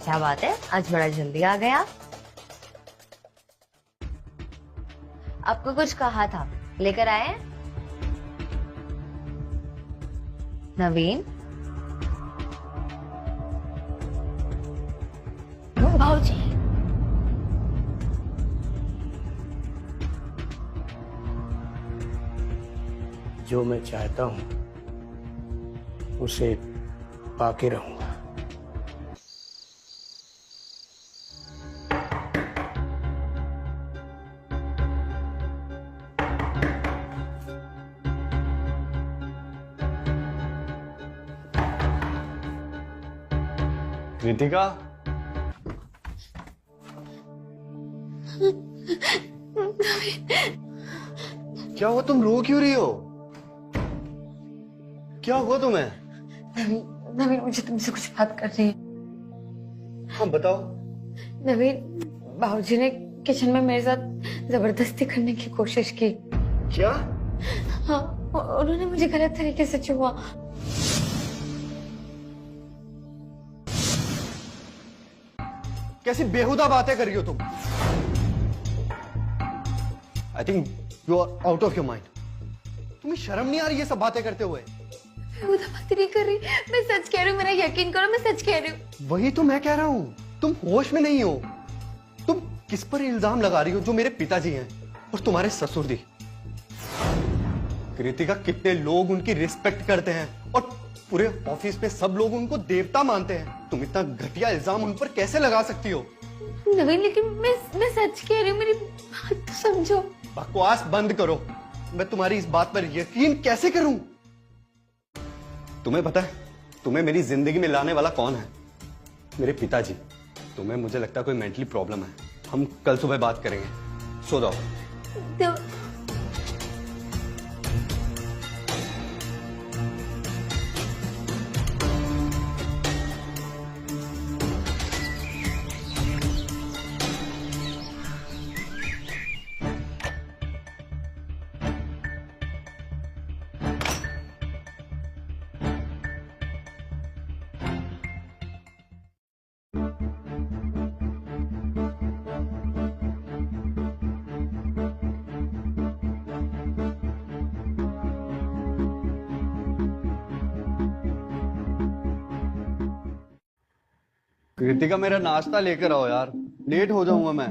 क्या बात है, आज बड़ा जल्दी आ गया। आपको कुछ कहा था, लेकर आए? नवीन, भाऊजी। जो मैं चाहता हूं उसे पाके रहूंगा। कृतिका, क्या हुआ? तुम रो क्यों रही हो? क्या हुआ तुम्हें? नवीन, मुझे तुमसे कुछ बात करनी है। हाँ बताओ। नवीन, बाबूजी ने किचन में मेरे साथ जबरदस्ती करने की कोशिश की। क्या? हाँ, उन्होंने मुझे गलत तरीके से छुआ। कैसी बेहुदा बातें कर रही हो तुम? I think you are out of your mind. तुम्हें शर्म नहीं आ रही ये सब बातें करते हुए? बेहुदा बातें नहीं कर रही, मैं सच कह रही हूँ, मेरा यकीन करो, मैं सच कह रही हूँ। वही तो मैं कह रहा हूं, तुम होश में नहीं हो। तुम किस पर इल्जाम लगा रही हो? जो मेरे पिताजी हैं और तुम्हारे ससुर जी। कृतिका, कितने लोग उनकी रिस्पेक्ट करते हैं और पूरे ऑफिस में सब लोग उनको देवता मानते हैं। तुम इतना घटिया इल्जाम उन पर कैसे लगा सकती हो? नवीन, लेकिन मैं सच कह रही हूँ, मेरी बात तो समझो। बकवास बंद करो। मैं तुम्हारी इस बात पर यकीन कैसे करूं? तुम्हें पता है तुम्हें मेरी जिंदगी में लाने वाला कौन है? मेरे पिताजी। तुम्हें, मुझे लगता है, कोई मेंटली प्रॉब्लम है। हम कल सुबह बात करेंगे, सो जाओ। कृतिका, मेरा नाश्ता लेकर आओ यार, लेट हो जाऊंगा मैं।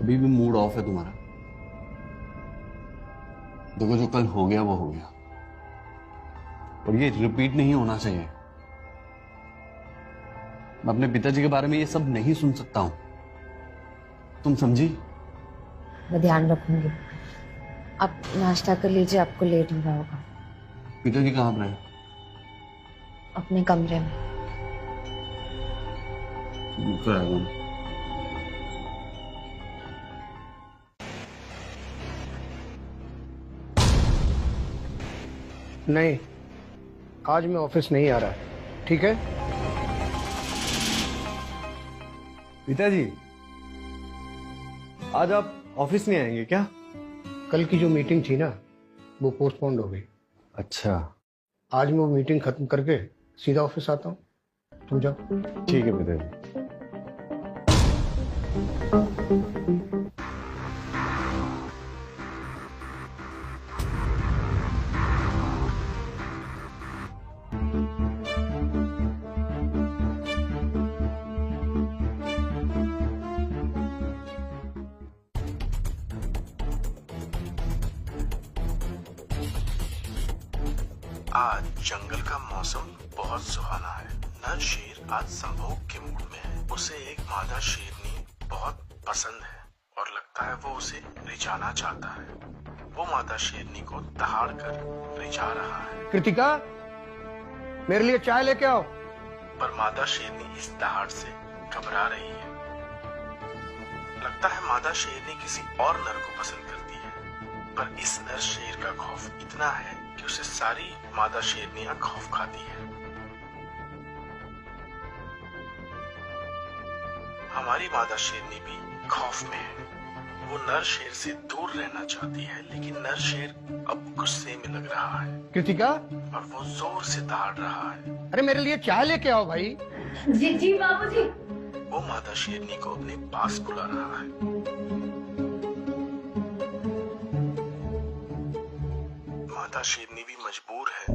अभी भी मूड ऑफ है तुम्हारा? देखो, जो कल हो गया वो हो गया, और ये रिपीट नहीं होना चाहिए। मैं अपने पिताजी के बारे में ये सब नहीं सुन सकता हूं, तुम समझी? मैं ध्यान रखूंगी। आप नाश्ता कर लीजिए, आपको लेट हो रहा होगा। पिताजी कहाँ पर हैं? अपने कमरे में। नहीं, आज मैं ऑफिस नहीं आ रहा, ठीक है? पिताजी, आज आप ऑफिस नहीं आएंगे क्या? कल की जो मीटिंग थी ना, वो पोस्टपोन्ड हो गई। अच्छा, आज मैं वो मीटिंग खत्म करके सीधा ऑफिस आता हूँ, तुम जाओ। ठीक है पिताजी। आज जंगल का मौसम बहुत सुहाना है। नर शेर आज संभोग के मूड में है। उसे एक मादा शेरनी बहुत पसंद है और लगता है वो उसे रिझाना चाहता है। वो मादा शेरनी को दहाड़ कर रिझा रहा है। कृतिका, मेरे लिए चाय लेके आओ। पर मादा शेरनी इस दहाड़ से घबरा रही है। लगता है मादा शेरनी किसी और नर को पसंद करती है, पर इस नर शेर का खौफ इतना है कि उसे सारी मादा शेरनियां खौफ खाती है। हमारी मादा शेरनी भी खौफ में है। वो नर शेर से दूर रहना चाहती है, लेकिन नर शेर अब गुस्से में लग रहा है कृतिका, और वो जोर से दहाड़ रहा है। अरे मेरे लिए चाय लेके आओ भाई। जी जी बाबूजी। वो मादा शेरनी को अपने पास बुला रहा है। मादा शेरनी भी मजबूर है।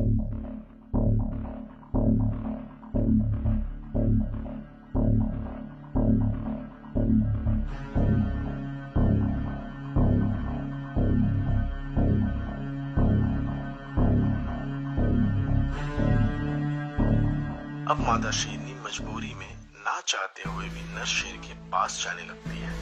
अब मादा शेरनी मजबूरी में ना चाहते हुए भी नर शेर के पास जाने लगती है।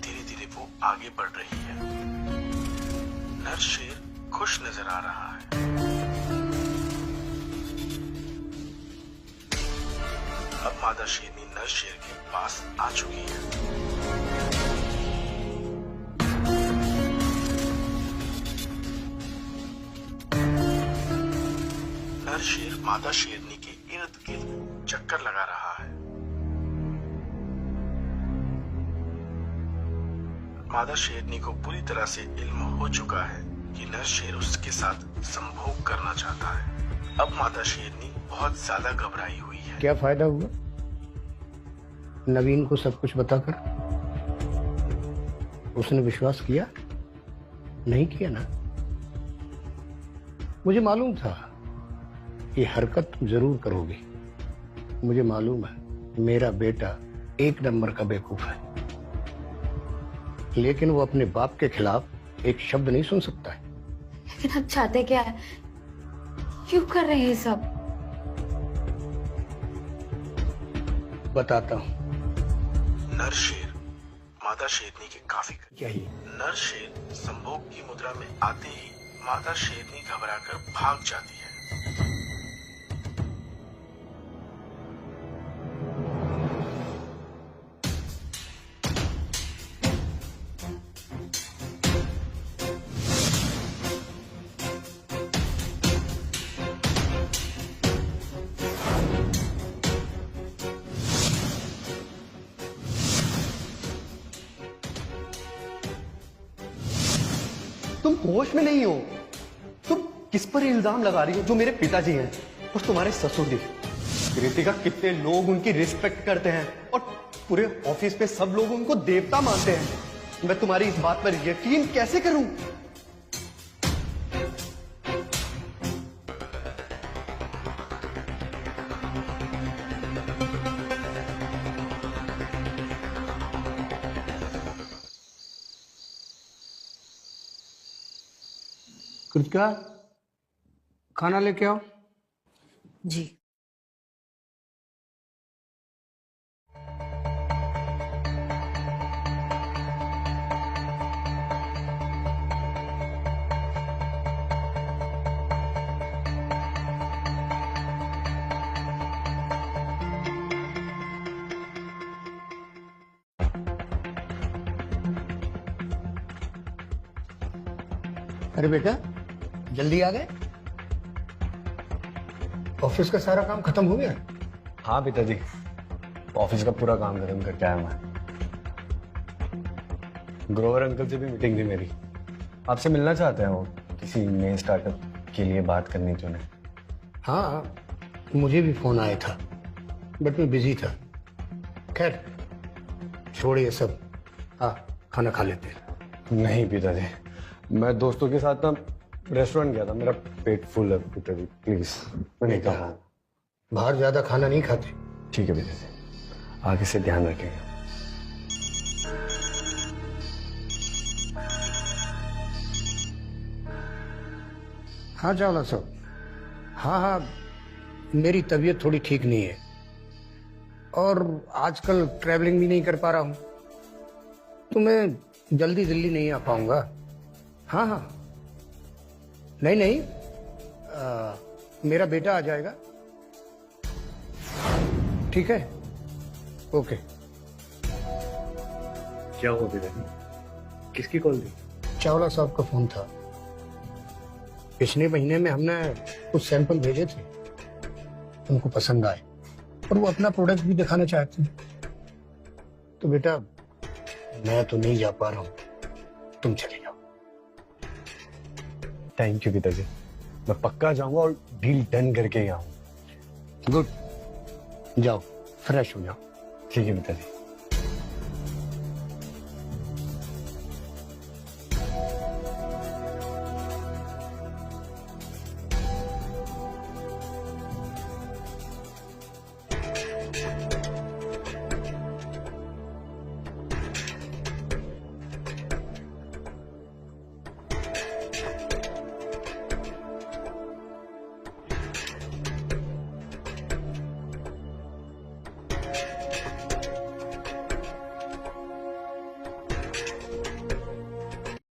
धीरे धीरे वो आगे बढ़ रही है। नर शेर खुश नजर आ रहा है। अब मादा शेरनी नर शेर के पास आ चुकी है। नर शेर मादा शेरनी के इर्द गिर्द चक्कर लगा रहा है। मादा शेरनी को पूरी तरह से इल्म हो चुका है कि नर शेर उसके साथ संभोग करना चाहता है। अब मादा शेरनी बहुत ज्यादा घबराई हुई है। क्या फायदा हुआ नवीन को सब कुछ बताकर? उसने विश्वास किया नहीं किया ना? मुझे मालूम था ये हरकत तुम जरूर करोगी। मुझे मालूम है मेरा बेटा एक नंबर का बेवकूफ है, लेकिन वो अपने बाप के खिलाफ एक शब्द नहीं सुन सकता है। लेकिन आप चाहते क्या है? क्यों कर रहे हैं सब? बताता हूँ। नर शेर मादा शेरनी के काफी क्या ही? नर शेर संभोग की मुद्रा में आते ही मादा शेरनी घबराकर भाग जाती है। तुम होश में नहीं हो। तुम किस पर इल्जाम लगा रही हो? जो मेरे पिताजी हैं और तुम्हारे ससुर जी। कृतिका, कितने लोग उनकी रिस्पेक्ट करते हैं और पूरे ऑफिस पे सब लोग उनको देवता मानते हैं। मैं तुम्हारी इस बात पर यकीन कैसे करूं? कृतिका, खाना लेके आओ। जी। अरे बेटा, जल्दी आ गए? ऑफिस का सारा काम खत्म हो गया? हाँ पिताजी, ऑफिस का पूरा काम खत्म करके आया मैं। ग्रोवर अंकल से भी मीटिंग थी मेरी। आपसे मिलना चाहते हैं वो, किसी नए स्टार्टअप के लिए बात करनी थी उन्हें। हाँ, मुझे भी फोन आया था, बट मैं बिजी था। खैर छोड़ ये सब, खाना खा लेते हैं। नहीं पिताजी, मैं दोस्तों के साथ ना रेस्टोरेंट गया था। मेरा पेट फुल है पिताजी, प्लीज मैं नहीं खा। बाहर ज्यादा खाना नहीं खाते। ठीक है पिताजी, आगे से ध्यान रखेंगे। हाँ चावला साहब, हाँ, मेरी तबीयत थोड़ी ठीक नहीं है और आजकल ट्रैवलिंग भी नहीं कर पा रहा हूँ, तो मैं जल्दी दिल्ली नहीं आ पाऊंगा। हाँ, नहीं नहीं, मेरा बेटा आ जाएगा। ठीक है, ओके। क्या हुआ पिताजी? किसकी कॉल थी? चावला साहब का फोन था। पिछले महीने में हमने कुछ सैंपल भेजे थे, उनको पसंद आए और वो अपना प्रोडक्ट भी दिखाना चाहते हैं। तो बेटा मैं तो नहीं जा पा रहा हूं, तुम चले जाओ। थैंक यू पिताजी, मैं पक्का जाऊंगा और डील डन करके ही आऊंगा। गुड, जाओ फ्रेश हो जाओ। ठीक है पिताजी।